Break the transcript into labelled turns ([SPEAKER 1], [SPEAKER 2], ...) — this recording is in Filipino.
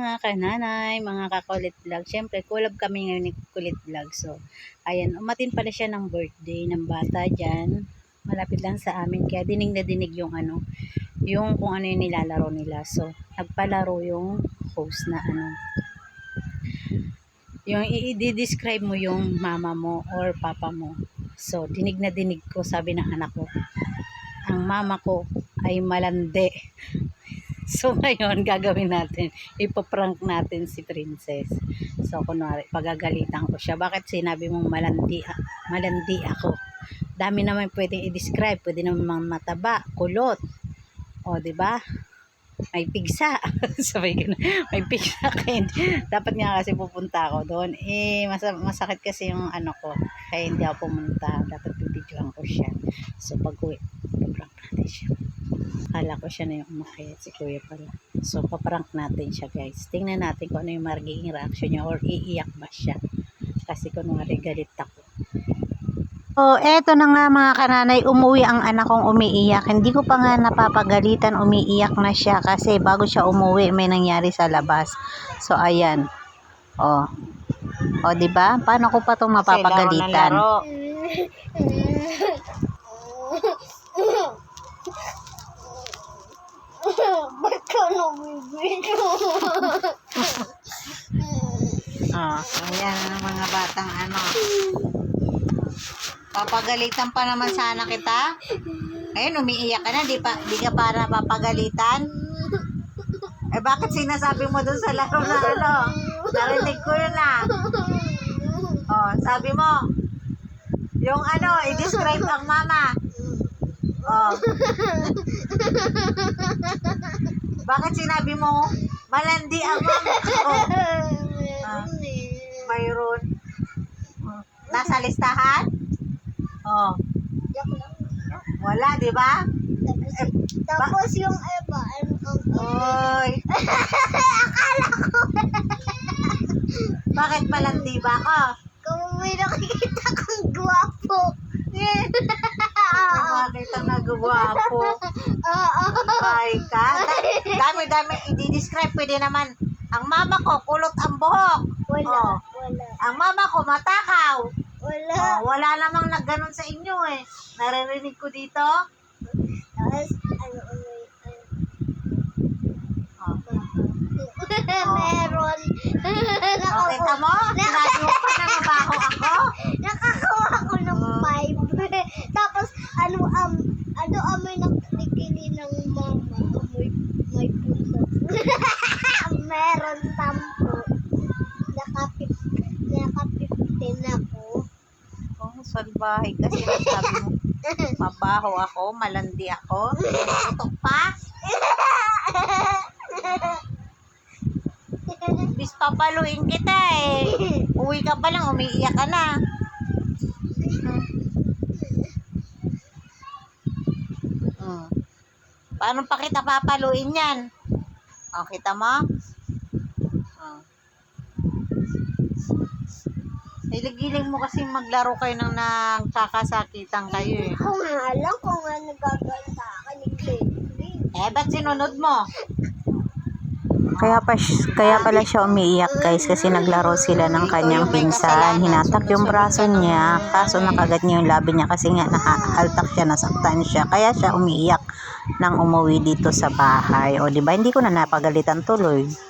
[SPEAKER 1] mga kananay, mga kakulit vlog. Siyempre, collab kami ngayon ni Kulit Vlog. So, ayan, umatin pala siya ng birthday ng bata dyan. Malapit lang sa amin. Kaya dinig na dinig yung yung kung ano yung nilalaro nila. So, nagpalaro yung host na yung i-describe mo yung mama mo or papa mo. So, dinig na dinig ko, sabi ng anak ko, ang mama ko ay malandi. So, ngayon, gagawin natin, ipoprank natin si Princess. So, kunwari, pagagalitan ko siya. Bakit sinabi mong malandi ako? Dami naman pwedeng i-describe. Pwede naman mataba, kulot. O, diba? May pigsa. Sabi ko na, may pigsa kayo. Dapat nga kasi pupunta ako doon. Masakit kasi yung ko. Kaya hindi ako pumunta. Dapat pipidyoan ko siya. So, pag-uwi, ipoprank natin siya. Akala ko siya na yung umakyat, si kuya pala. So, paprank natin siya, guys. Tingnan natin kung ano yung magiging reaction niya or iiyak ba siya. Kasi kunwari galit ako. So, eto na nga mga kananay, umuwi ang anak kong umiiyak. Hindi ko pa nga napapagalitan, umiiyak na siya kasi bago siya umuwi may nangyari sa labas. So, ayan. O, di ba? Paano ko pa 'tong mapapagalitan?
[SPEAKER 2] Ba't ka nabibidyo?
[SPEAKER 1] Ayan ang mga batang papagalitan pa naman sana kita. Ayun, umiiyak ka na, di ka para papagalitan. Eh, bakit sinasabi mo dun sa laro na narinig ko yun sabi mo, yung i-describe ang mama. Bakit sinabi mo malandi ang mama ko? Mayroon. Nasa listahan? Wala, di ba?
[SPEAKER 2] Tapos yung iba,
[SPEAKER 1] Oy.
[SPEAKER 2] akala ko.
[SPEAKER 1] Bakit malandi ba ako?
[SPEAKER 2] Kung may nakikita kang gwapo.
[SPEAKER 1] Nakita na gwapo. Ay ka. Dami i-describe. Pwede naman. Ang mama ko, kulot ang buhok.
[SPEAKER 2] Wala.
[SPEAKER 1] Ang mama ko, matakaw.
[SPEAKER 2] Wala.
[SPEAKER 1] Wala namang nagganon sa inyo eh. Naririnig ko dito.
[SPEAKER 2] Tapos, meron.
[SPEAKER 1] Kita mo? Sinabi mo pa na mabaho ako?
[SPEAKER 2] Nakakawa ako ng 5. Tapos, amoy nakikili ng mama. May puso. Meron 10. Naka-15 ako.
[SPEAKER 1] Salbahe kasi sabi mo. Mabaho ako, malandi ako. Tutok pa. Bis papaluin kita eh. Uwi ka pa lang, umiiyak ka na. Paano pa kita papaluin yan? Kita mo? Hilig-hilig mo kasi maglaro kayo ng nagkakasakitan kayo eh.
[SPEAKER 2] Ako nga alam kung ano gagawin sa akin.
[SPEAKER 1] Ba't sinunod mo?
[SPEAKER 3] Kaya pala siya umiiyak, guys, kasi naglaro sila ng kanyang pinsan. Hinatak yung braso niya, kaso nakagat niya yung labi niya kasi nga nahaltak siya, nasaktan siya. Kaya siya umiiyak nang umuwi dito sa bahay. O, di ba? Hindi ko na napagalitan tuloy.